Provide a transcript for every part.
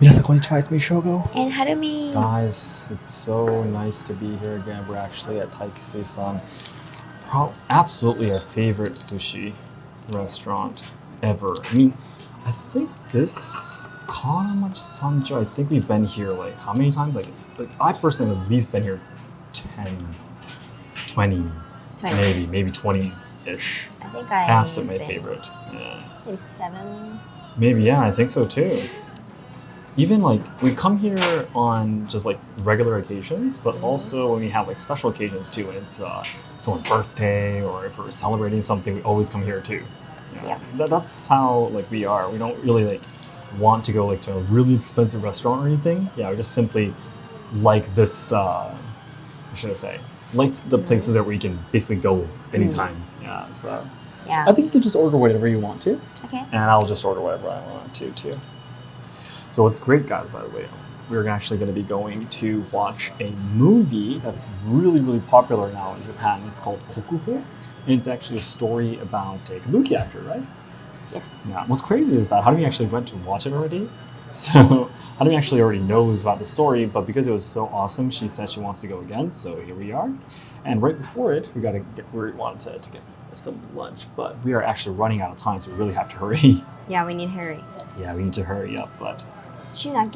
Minasan konnichiwa, it's me, Shogo. And Harumi. Guys, it's so nice to be here again. We're actually at Taikisei-san. Absolutely our favorite sushi restaurant ever. I mean, I think this Kanamachi Sanjo, I think we've been here like how many times? Like I personally have at least been here 10, 20. Maybe 20-ish. I think I absolutely my favorite. Yeah. Maybe 7. Maybe, yeah, I think so too. Even like we come here on just like regular occasions, but also when we have like special occasions too, when it's someone's birthday or if we're celebrating something, we always come here too. Yeah. That's how like we are. We don't really like want to go like to a really expensive restaurant or anything. Yeah, we just simply like this. What should I say? Like the places that we can basically go anytime. Yeah. So. Yeah. I think you can just order whatever you want to. Okay. And I'll just order whatever I want to too. So what's great, guys, by the way, we're actually going to be going to watch a movie that's really, really popular now in Japan. It's called Kokuho, and it's actually a story about a kabuki actor, right? Yes. Yeah. What's crazy is that Harumi actually went to watch it already. So Harumi actually already knows about the story, but because it was so awesome, she said she wants to go again. So here we are. And right before it, we wanted to get some lunch, but we are actually running out of time, so we really have to hurry. Yeah, we need to hurry. Yeah, we need to hurry up, but. Yeah,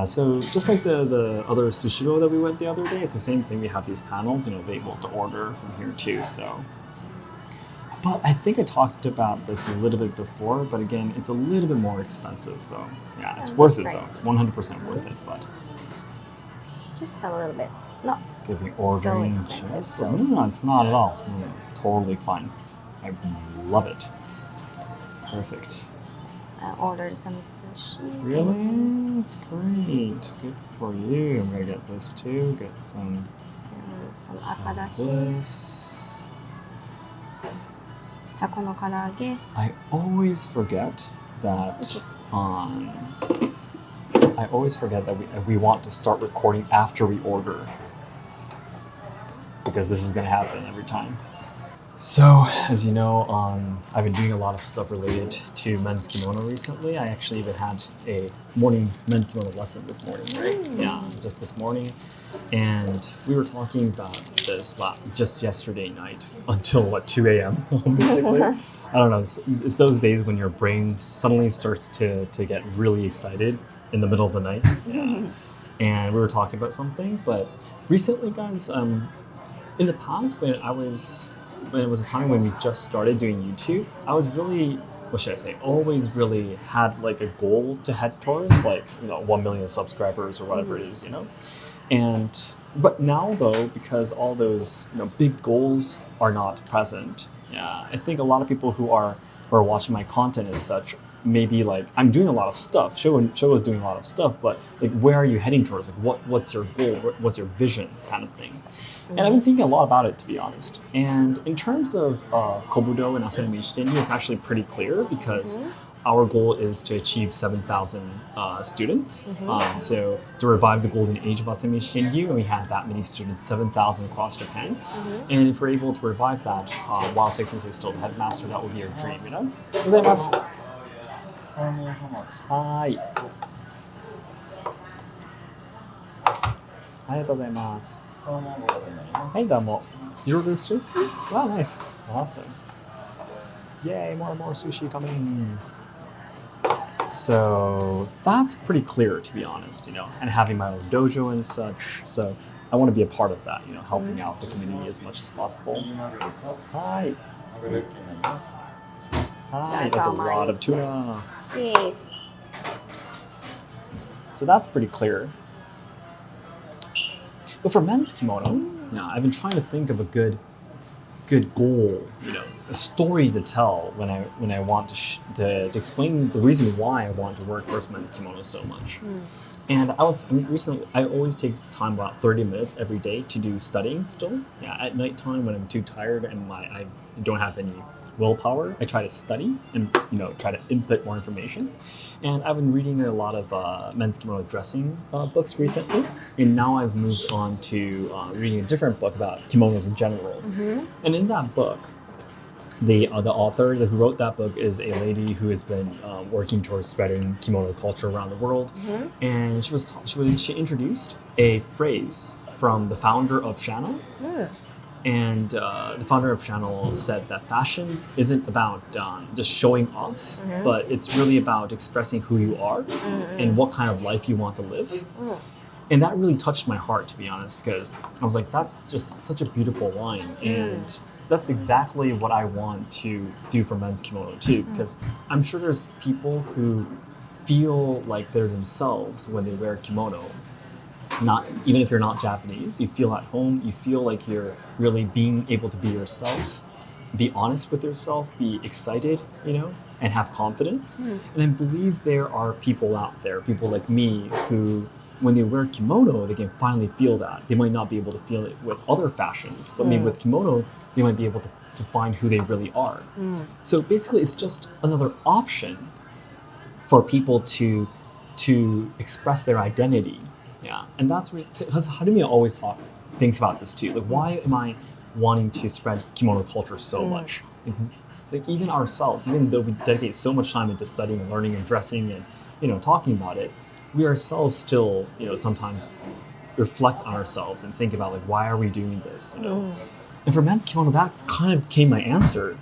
so just like the other sushiro that we went the other day, it's the same thing. We have these panels, they're able to order from here too, so. But I think I talked about this a little bit before, but again, it's a little bit more expensive though. Yeah, it's worth it though. It's 100% worth it, but. Just a little bit. Not could be ordering so expensive. No, it's not at all. No, it's totally fine. I love it. It's perfect. I ordered some sushi. Really? That's great. Good for you. I'm gonna get this too. Get some akadashi. This. Tako no karaage. I always forget that we want to start recording after we order. Because this is gonna happen every time. So, as you know, I've been doing a lot of stuff related to men's kimono recently. I actually even had a morning men's kimono lesson this morning, right? Yeah, just this morning. And we were talking about this just yesterday night until, 2 a.m. basically. I don't know, it's those days when your brain suddenly starts to get really excited in the middle of the night. Yeah. And we were talking about something, but recently, guys, in the past when it was a time when we just started doing YouTube, I was really, always really had like a goal to head towards, 1 million subscribers or whatever it is, But now though, because all those big goals are not present, yeah, I think a lot of people who are watching my content as such, maybe like I'm doing a lot of stuff. Shogo is doing a lot of stuff, but like where are you heading towards? Like what's your goal? What's your vision, kind of thing? And I've been thinking a lot about it, to be honest. And in terms of Kobudo and Asayama Ichiden-ryu, it's actually pretty clear because our goal is to achieve 7,000 students. So to revive the golden age of Asayama Ichiden-ryu, and we had that many students, 7,000 across Japan. And if we're able to revive that while Seki Sensei is still the headmaster, that would be our dream, you know? Gozaimasu. Hi. ありがとうございます。はい、どうも。You ordered sushi? Wow, nice. Awesome. Yay, more and more sushi coming. So that's pretty clear, to be honest, and having my own dojo and such. So I want to be a part of that, helping out the community as much as possible. Hi. Hi, that's a lot of tuna. Yay. So that's pretty clear. But for men's kimono, I've been trying to think of a good goal, a story to tell when I want to explain the reason why I want to work towards men's kimono so much. And recently, I always take time about 30 minutes every day to do studying still. Yeah, at nighttime when I'm too tired and I don't have any willpower, I try to study and try to input more information. And I've been reading a lot of men's kimono dressing books recently, and now I've moved on to reading a different book about kimonos in general. And in that book, the author who wrote that book is a lady who has been working towards spreading kimono culture around the world, and she introduced a phrase from the founder of Channel. And the founder of Channel said that fashion isn't about just showing off, but it's really about expressing who you are and what kind of life you want to live. And that really touched my heart, to be honest, because I was like, that's just such a beautiful line. And that's exactly what I want to do for men's kimono too, because I'm sure there's people who feel like they're themselves when they wear kimono. Not even if you're not Japanese, you feel at home, you feel like you're really being able to be yourself, be honest with yourself, be excited, and have confidence. And I believe there are people out there, people like me, who when they wear kimono, they can finally feel that. They might not be able to feel it with other fashions, but maybe with kimono, they might be able to find who they really are. So basically, it's just another option for people to express their identity. Yeah, and that's Harumiya always thinks about this too. Like, why am I wanting to spread kimono culture so much? Like even ourselves, even though we dedicate so much time into studying and learning and dressing and talking about it, we ourselves still sometimes reflect on ourselves and think about like, why are we doing this? And for men's kimono, that kind of became my answer.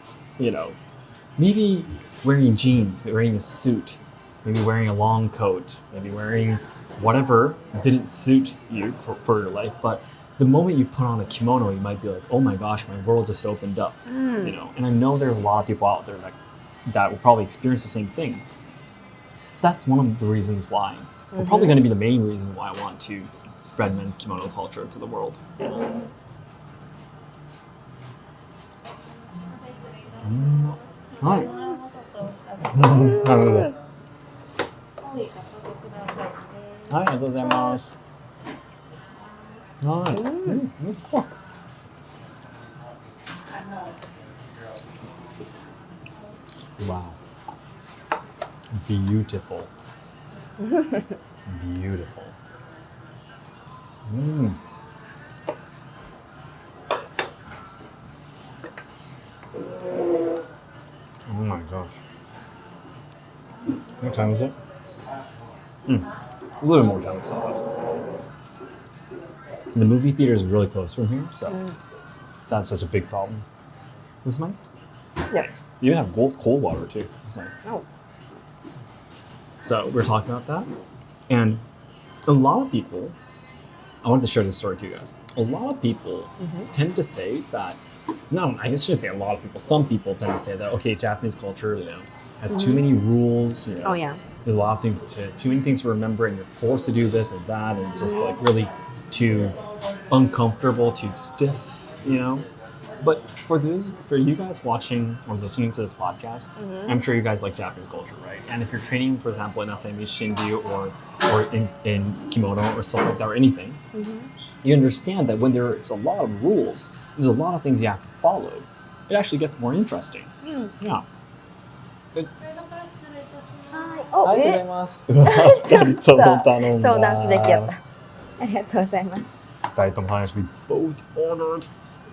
Maybe wearing jeans, maybe wearing a suit, maybe wearing a long coat, maybe wearing whatever didn't suit you for your life, but the moment you put on a kimono, you might be like, oh my gosh, my world just opened up, And I know there's a lot of people out there that will probably experience the same thing. So that's one of the reasons why, or probably going to be the main reason why I want to spread men's kimono culture to the world. Hi. なるほど。はい、ありがとうございます。はい。よしこ。Wow. Beautiful. Beautiful. Oh my gosh. What time is it? A little more time. The movie theater is really close from here, so it's not such a big problem. This is mine? Yeah. Thanks. You even have cold water too. That's nice. Oh. So we're talking about that, and a lot of people, I wanted to share this story to you guys. A lot of people tend to say that, no, I shouldn't say a lot of people, some people tend to say that, okay, Japanese culture, has too many rules, Oh yeah. There's a lot of things too many things to remember, and you're forced to do this and that, and it's just like really too uncomfortable, too stiff, But for you guys watching or listening to this podcast, I'm sure you guys like Japanese culture, right? And if you're training, for example, in Asayama Ichiden-ryu or in kimono or something like that or anything, you understand that when there's a lot of rules, there's a lot of things you have to follow. It actually gets more interesting. Yeah. It's, お、ありがとうございます。2人とも頼んだ。そうなんす出来やった。ありがとうございます。2人とも話 we both ordered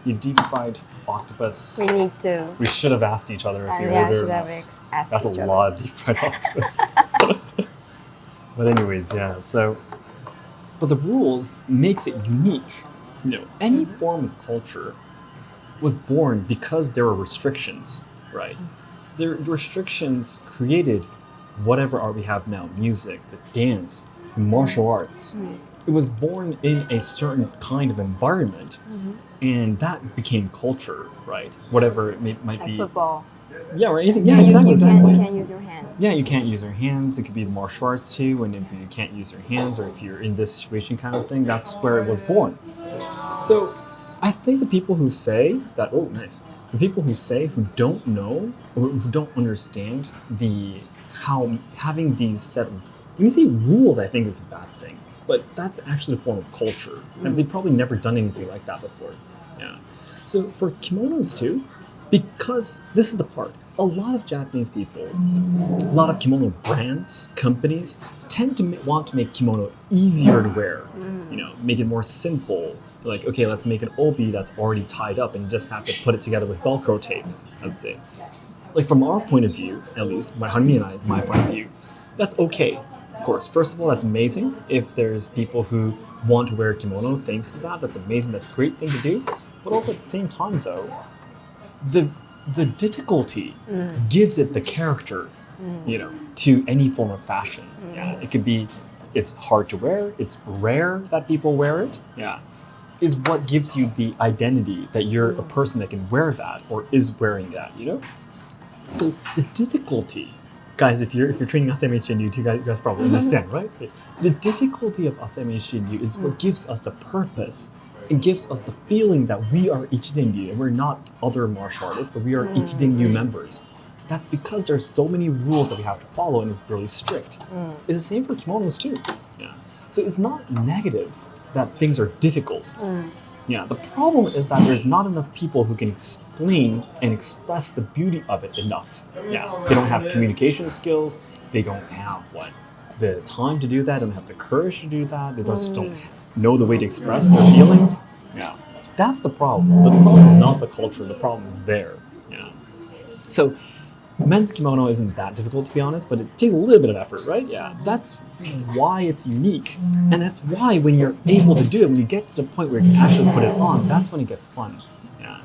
you deep fried octopus. We need to. We should have asked each other if you Yeah, ordered. should have asked That's each a other. lot of deep fried octopus. But anyways, yeah. So, but the rules makes it unique. Any form of culture was born because there were restrictions, right? The restrictions created whatever art we have now, music, the dance, martial arts. It was born in a certain kind of environment, and that became culture, right? Whatever it might Like be. football. Yeah, or anything. Yeah, You exactly. can't use your hands. Yeah, you can't use your hands. It could be the martial arts too, and if you can't use your hands, or if you're in this situation kind of thing, that's where it was born. So, I think the people who say that, the people who don't know or who don't understand how having these set of, when you say rules, I think it's a bad thing, but that's actually a form of culture, and they've probably never done anything like that before. Yeah. So for kimonos too, because this is the part, a lot of Japanese people, a lot of kimono brands, companies tend to want to make kimono easier to wear, make it more simple, Like, okay, let's make an obi that's already tied up and just have to put it together with Velcro tape. That's it. Like from our point of view, at least, my point of view, that's okay. Of course, first of all, that's amazing. If there's people who want to wear a kimono thanks to that, that's amazing. That's a great thing to do. But also at the same time, though, the difficulty gives it the character, to any form of fashion. Yeah, it could be, it's hard to wear. It's rare that people wear it. Yeah, is what gives you the identity that you're a person that can wear that or is wearing that. So the difficulty, guys, if you're training Asayama Ichiden-ryu, you guys probably understand, right? The difficulty of Asayama Ichiden-ryu is what gives us a purpose. It gives us the feeling that we are Ichiden-ryu and we're not other martial artists, but we are Ichiden-ryu members. That's because there's so many rules that we have to follow and it's really strict. It's the same for kimonos too. Yeah. So it's not negative that things are difficult. Yeah, the problem is that there's not enough people who can explain and express the beauty of it enough. Yeah, they don't have communication skills. They don't have the time to do that. They don't have the courage to do that. They just don't know the way to express their feelings. Yeah, that's the problem. The problem is not the culture. The problem is there. Yeah. So men's kimono isn't that difficult, to be honest, but it takes a little bit of effort, right? Yeah, that's why it's unique. And that's why when you're able to do it, when you get to the point where you can actually put it on, that's when it gets fun. Yeah.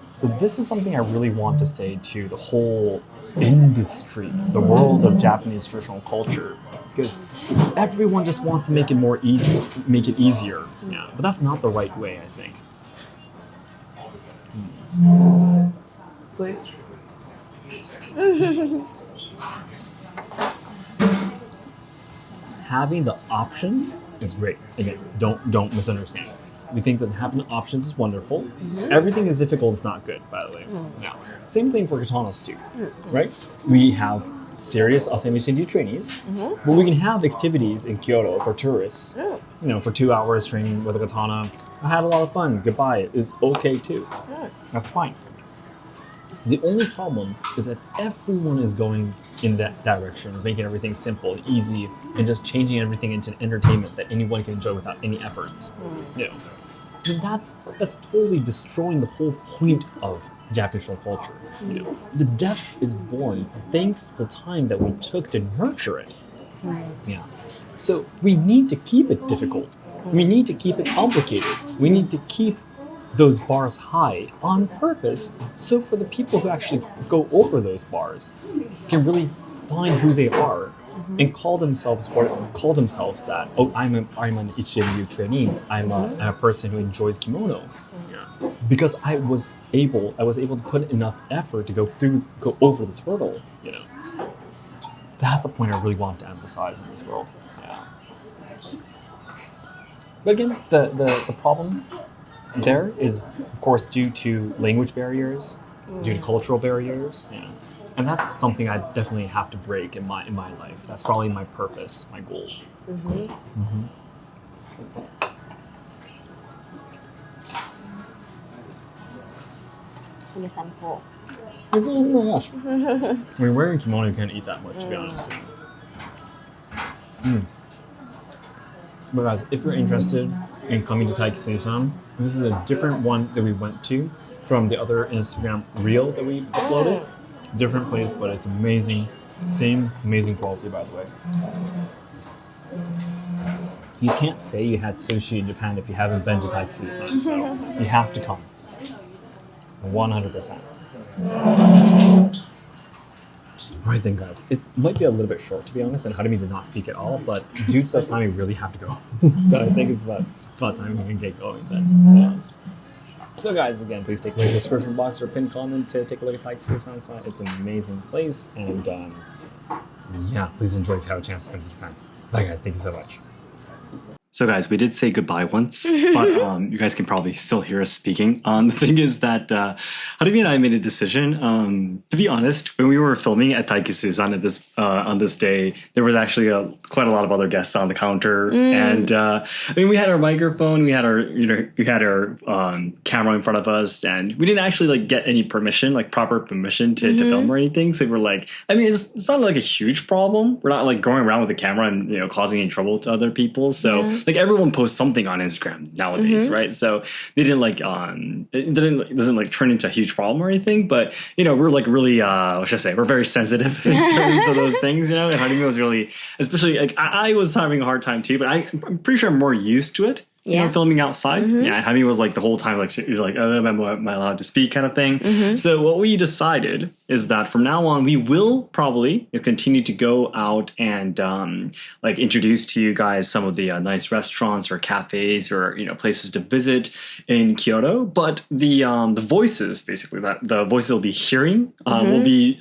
So this is something I really want to say to the whole industry, the world of Japanese traditional culture, because everyone just wants to make it more easy, make it easier. Yeah, but that's not the right way, I think. Having the options is great. Again, don't misunderstand. We think that having the options is wonderful. Everything is difficult is not good, by the way. Now, same thing for katanas too, right? We have serious Asayama Ichiden-ryu trainees, but we can have activities in Kyoto for tourists. For 2 hours training with a katana. I had a lot of fun. Goodbye is okay too. That's fine. The only problem is that everyone is going in that direction, making everything simple and easy, and just changing everything into an entertainment that anyone can enjoy without any efforts. And that's totally destroying the whole point of Japanese culture. The depth is born thanks to the time that we took to nurture it. Yeah. So we need to keep it difficult. We need to keep it complicated. We need to keep those bars high on purpose, so for the people who actually go over those bars can really find who they are and call themselves that. Oh, I'm an Ichiden-ryu trainee. I'm a person who enjoys kimono. Because I was able to put enough effort to go over this hurdle. That's the point I really want to emphasize in this world. Yeah. But again, the problem there is, of course, due to language barriers, due to cultural barriers, and that's something I definitely have to break in my life. That's probably my purpose, my goal. Can you sample? Oh my gosh! When you're wearing a kimono, you can't eat that much, to be honest. But guys, if you're interested in coming to Taikisei-san, this is a different one that we went to from the other Instagram reel that we uploaded. Different place, but it's amazing. Same amazing quality, by the way. You can't say you had sushi in Japan if you haven't been to Taikisei-san, so you have to come. 100%. Right then, guys, it might be a little bit short, to be honest, and Harumi did not speak at all, but due to that time, we really have to go. So I think it's about time we can get going then. So guys, again, please take a look at the description box or pinned comment to take a look at Taikisei-san site. It's an amazing place, and please enjoy if you have a chance to come to Japan. Bye guys, thank you so much. So guys, we did say goodbye once, but you guys can probably still hear us speaking. The thing is that Harumi and I made a decision. To be honest, when we were filming at Taikisei-san on this day, there was actually quite a lot of other guests on the counter, and we had our microphone, we had our camera in front of us, and we didn't actually get any permission, proper permission to film or anything. So we're it's not a huge problem. We're not going around with the camera and causing any trouble to other people. So like everyone posts something on Instagram nowadays, right? So they didn't like it doesn't like turn into a huge problem or anything, but you know, we're like really what should I say, we're very sensitive in terms of those things, you know. And honeymoon was really, especially like I was having a hard time too, but I'm pretty sure I'm more used to it. You know, filming outside. Yeah, and Honey was like the whole time, like, you're like, oh, am I allowed to speak kind of thing. So what we decided is that from now on, we will probably continue to go out and like introduce to you guys some of the nice restaurants or cafes or, you know, places to visit in Kyoto. But the voices, basically, that the voices we'll be hearing will be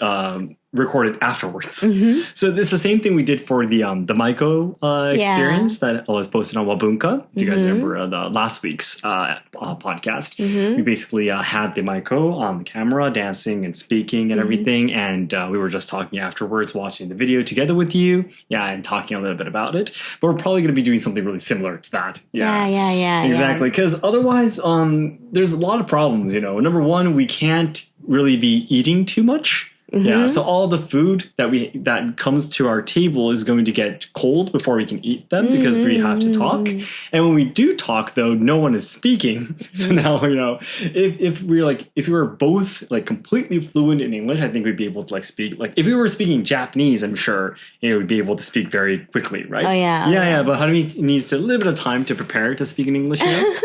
recorded afterwards. So it's the same thing we did for the Maiko experience that was posted on Wabunka. If you guys remember the last week's podcast, we basically had the Maiko on the camera dancing and speaking and everything, and we were just talking afterwards, watching the video together with you, and talking a little bit about it. But we're probably going to be doing something really similar to that. Exactly, because otherwise there's a lot of problems, you know. Number one, we can't really be eating too much. Yeah, so all the food that comes to our table is going to get cold before we can eat them because we have to talk. And when we do talk, though, no one is speaking. So now, you know, if we were both like completely fluent in English, I think we'd be able to like speak. Like if we were speaking Japanese, I'm sure, you know, we'd be able to speak very quickly, right? Oh yeah. But Harumi needs a little bit of time to prepare to speak in English. You know?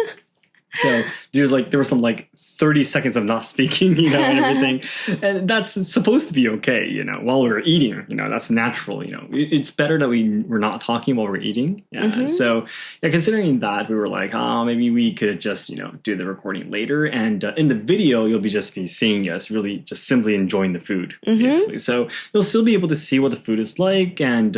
So there was some like 30 seconds of not speaking, you know, and everything. And that's supposed to be okay, you know, while we're eating, you know, that's natural, you know. It's better that we're not talking while we're eating. Yeah. So considering that, we were like, maybe we could just, you know, do the recording later. And in the video, you'll be seeing us really just simply enjoying the food, basically. So you'll still be able to see what the food is like. And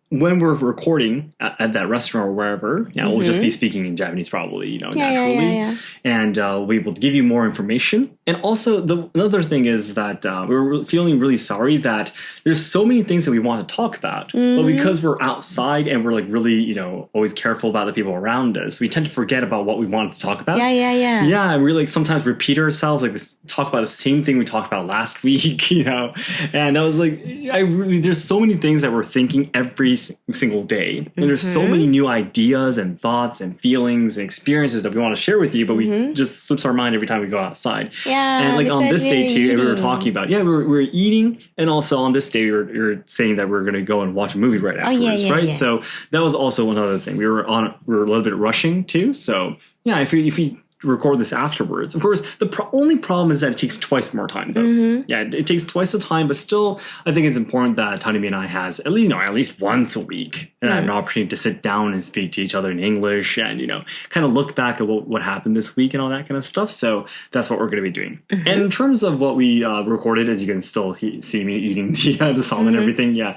when we're recording at that restaurant or wherever, we'll just be speaking in Japanese probably, you know, naturally. And we'll be able to give you more information. And also, another thing is that we're feeling really sorry that there's so many things that we want to talk about. But because we're outside and we're like really, you know, always careful about the people around us, we tend to forget about what we want to talk about. Yeah, and we like sometimes repeat ourselves, like talk about the same thing we talked about last week, you know. And I was like, there's so many things that we're thinking every single day, and there's so many new ideas and thoughts and feelings and experiences that we want to share with you, but we just slips our mind every time we go outside. And like on this day too, we were talking about we're eating, and also on this day we were saying that we're going to go and watch a movie right afterwards, right? So that was also another thing. We were a little bit rushing too, so if we record this afterwards. Of course, the only problem is that it takes twice more time, though. It takes twice the time, but still, I think it's important that Hanumi and I has at least once a week and have an opportunity to sit down and speak to each other in English and, you know, kind of look back at what happened this week and all that kind of stuff. So that's what we're going to be doing. And in terms of what we recorded, as you can still see me eating the salmon and everything, the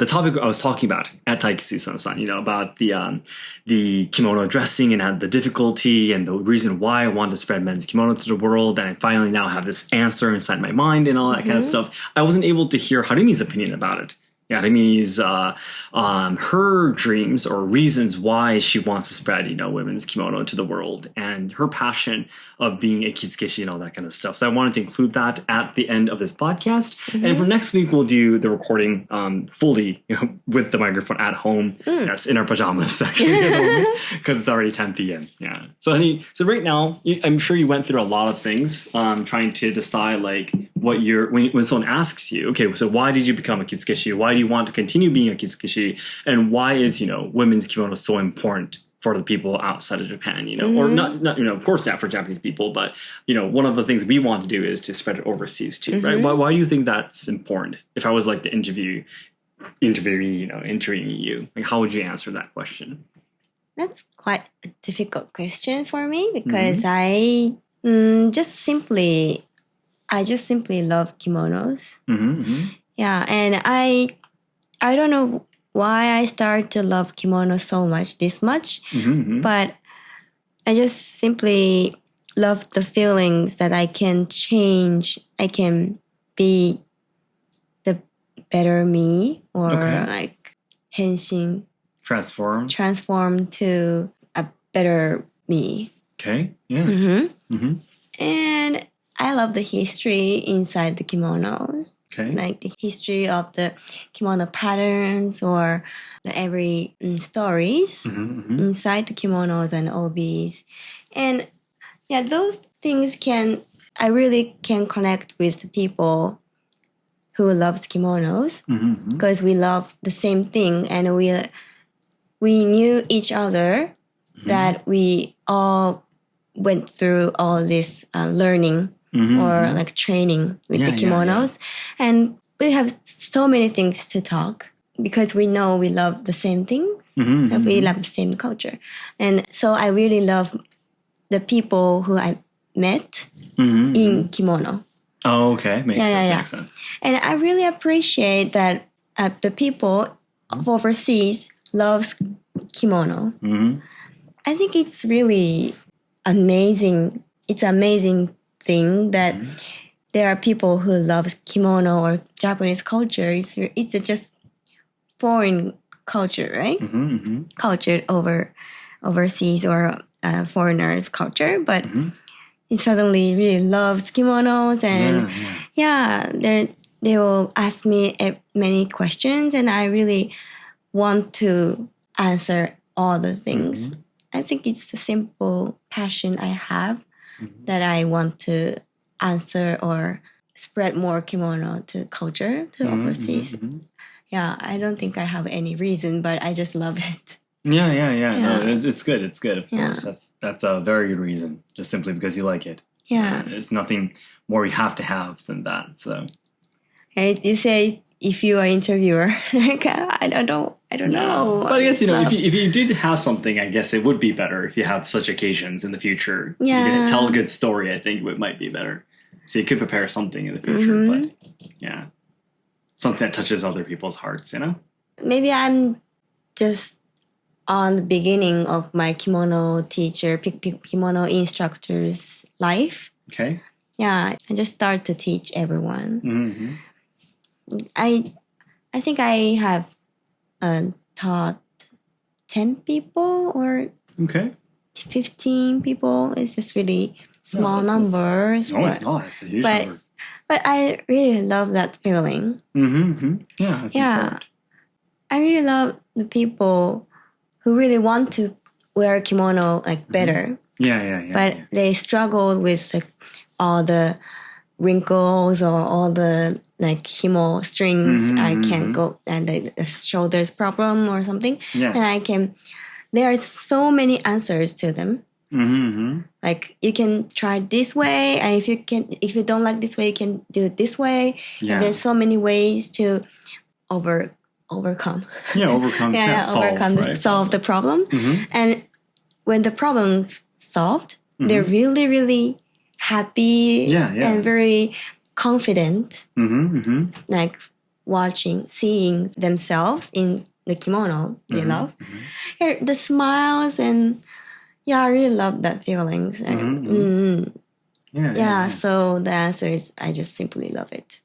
topic I was talking about at Taikisi-san, you know, about the kimono dressing and the difficulty and the reason why I want to spread men's kimono to the world, and I finally now have this answer inside my mind and all that kind of stuff. I wasn't able to hear Harumi's opinion about it. Harumi's her dreams or reasons why she wants to spread, you know, women's kimono to the world, and her passion of being a kitsukeshi and all that kind of stuff. So I wanted to include that at the end of this podcast. And for next week, we'll do the recording fully, you know, with the microphone at home. Yes, in our pajamas, actually, because it's already 10 p.m. Yeah. So, honey, right now, I'm sure you went through a lot of things trying to decide, like, when someone asks you, okay, so why did you become a kitsukeshi? Why do you want to continue being a kitsukeshi? And why is, you know, women's kimono so important for the people outside of Japan, you know, or not, you know, of course not for Japanese people, but, you know, one of the things we want to do is to spread it overseas too, right? Why do you think that's important? If I was like the interviewee, you know, interviewing you, like, how would you answer that question? That's quite a difficult question for me because I just simply love kimonos. Yeah, and I don't know why I started to love kimono this much, but I just simply love the feelings that I can change. I can be the better me, or like henshin, transform to a better me. Okay. Yeah. And I love the history inside the kimonos. Okay. Like the history of the kimono patterns or the every stories inside the kimonos and obis. And yeah, those things I really can connect with the people who loves kimonos because we love the same thing and we knew each other that we all went through all this learning or like training with the kimonos. And we have so many things to talk because we know we love the same things, that we love the same culture. And so I really love the people who I met in kimono. Oh, okay. Makes sense. And I really appreciate that the people of overseas loves kimono. I think it's really amazing. It's an amazing thing that there are people who love kimono or Japanese culture. It's just foreign culture, right? Culture overseas or foreigners' culture, but he suddenly really loves kimonos, and they will ask me many questions, and I really want to answer all the things. I think it's a simple passion I have that I want to answer or spread more kimono to culture to overseas. Yeah, I don't think I have any reason, but I just love it. Yeah. No, it's good. It's good. Of course, that's a very good reason. Just simply because you like it. Yeah, there's nothing more you have to have than that. So, you say if you are interviewer, like, I don't know. But I guess if you did have something, I guess it would be better if you have such occasions in the future. Yeah, you can tell a good story. I think it might be better. So you could prepare something in the future, but something that touches other people's hearts. Maybe I'm just on the beginning of my kimono teacher, kimono instructor's life. Okay. Yeah, I just start to teach everyone. I think I have taught 10 people or 15 people. It's just really small numbers. No, it's not. It's a huge number. But I really love that feeling. Yeah, that's important. I really love the people who really want to wear kimono like better. But they struggle with like all the wrinkles or all the like himo strings. I can't go, and the shoulders problem or something. And there are so many answers to them. Like you can try this way, and if you don't like this way, you can do it this way. And there's so many ways to overcome. Solve the problem. And when the problem's solved, they're really, really happy and very confident. Like seeing themselves in the kimono they love. The smiles and I really love that feelings. So the answer is I just simply love it.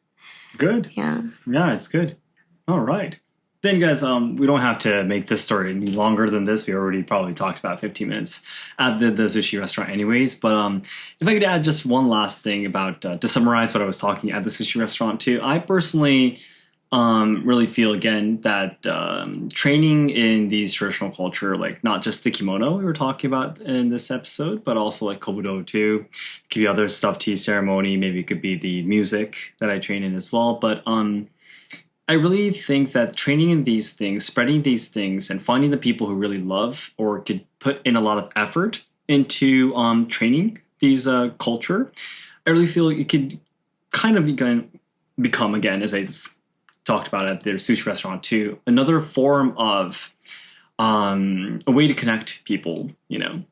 Good. Yeah, it's good. All right. Then, guys, we don't have to make this story any longer than this. We already probably talked about 15 minutes at the sushi restaurant anyways. But if I could add just one last thing about, to summarize what I was talking at the sushi restaurant too, I personally really feel, again, that training in these traditional culture, like not just the kimono we were talking about in this episode, but also like kobudo too. It could be other stuffed tea ceremony. Maybe it could be the music that I train in as well. But I really think that training in these things, spreading these things, and finding the people who really love or could put in a lot of effort into training these culture, I really feel it could kind of become, again, as I talked about at the sushi restaurant too, another form of a way to connect people,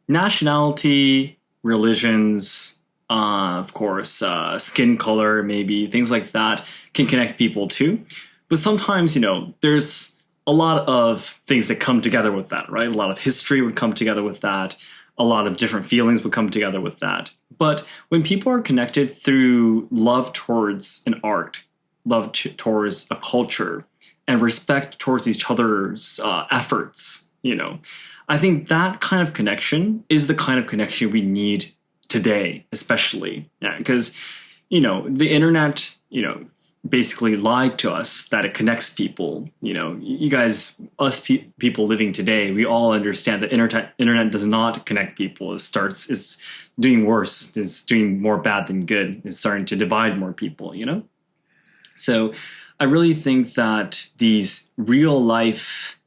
nationality, religions, of course, skin color, maybe, things like that can connect people too. But sometimes, there's a lot of things that come together with that, right? A lot of history would come together with that. A lot of different feelings would come together with that. But when people are connected through love towards an art, love towards a culture, and respect towards each other's efforts, I think that kind of connection is the kind of connection we need today, especially. Yeah, because, the internet, basically lied to us that it connects people. You guys, us people living today, we all understand that internet does not connect people. It's doing worse. It's doing more bad than good. It's starting to divide more people, So I really think that these real life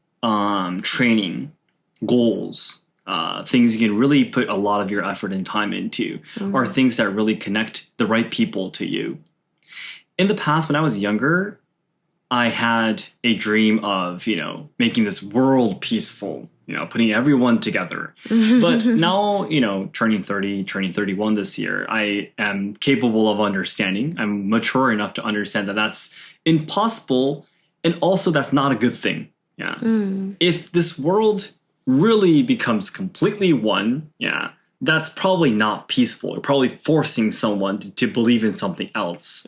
training goals, things you can really put a lot of your effort and time into, are things that really connect the right people to you. In the past, when I was younger, I had a dream of, making this world peaceful, putting everyone together. But now, turning 30, turning 31 this year, I am capable of understanding. I'm mature enough to understand that that's impossible. And also that's not a good thing. Yeah. If this world really becomes completely one, that's probably not peaceful. You're probably forcing someone to believe in something else,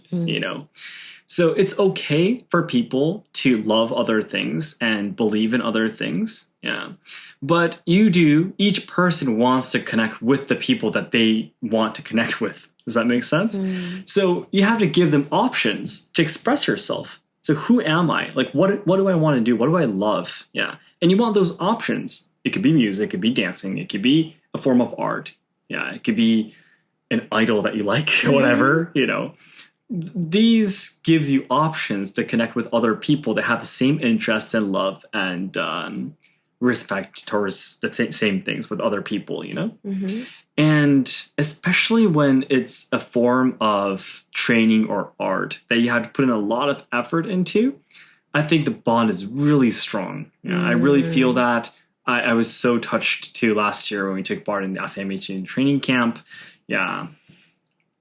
So it's okay for people to love other things and believe in other things. Yeah. But each person wants to connect with the people that they want to connect with. Does that make sense? So you have to give them options to express yourself. So who am I? Like, what do I want to do? What do I love? Yeah. And you want those options. It could be music, it could be dancing, it could be a form of art. Yeah, it could be an idol that you like, whatever, These gives you options to connect with other people that have the same interests and love and respect towards the same things with other people, And especially when it's a form of training or art that you have to put in a lot of effort into, I think the bond is really strong. I really feel that. I was so touched too last year when we took part in the Asayama Ichiden training camp. Yeah.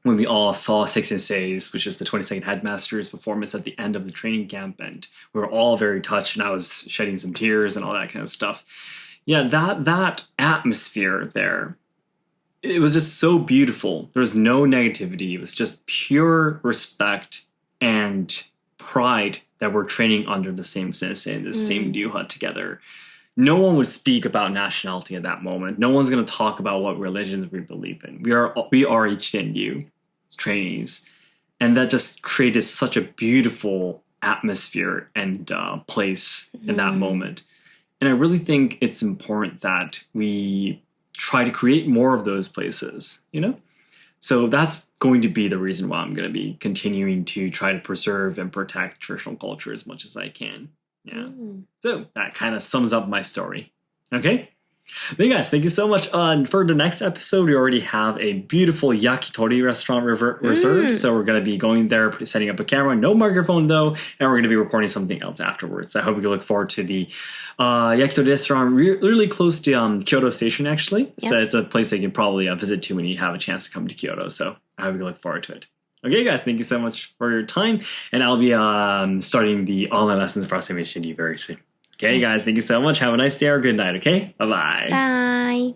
When we all saw Seki Sensei's, which is the 22nd headmaster's performance at the end of the training camp. And we were all very touched, and I was shedding some tears and all that kind of stuff. Yeah, that atmosphere there, it was just so beautiful. There was no negativity. It was just pure respect and pride that we're training under the same sensei and the same ryuha together. No one would speak about nationality at that moment. No one's going to talk about what religions we believe in. We are Ichiden-ryu trainees. And that just created such a beautiful atmosphere and place in that moment. And I really think it's important that we try to create more of those places, So that's going to be the reason why I'm going to be continuing to try to preserve and protect traditional culture as much as I can. Yeah. So that kind of sums up my story. Okay. But you guys, thank you so much. For the next episode, we already have a beautiful yakitori restaurant reserved. So we're going to be going there, setting up a camera, no microphone though, and we're going to be recording something else afterwards. I hope you can look forward to the yakitori restaurant really close to Kyoto Station, actually. Yep. So it's a place that you can probably visit to when you have a chance to come to Kyoto. So I hope you can look forward to it. Okay, guys, thank you so much for your time. And I'll be starting the online lessons for Asayama Ichiden-ryu very soon. Okay, guys, thank you so much. Have a nice day or good night, okay? Bye-bye. Bye.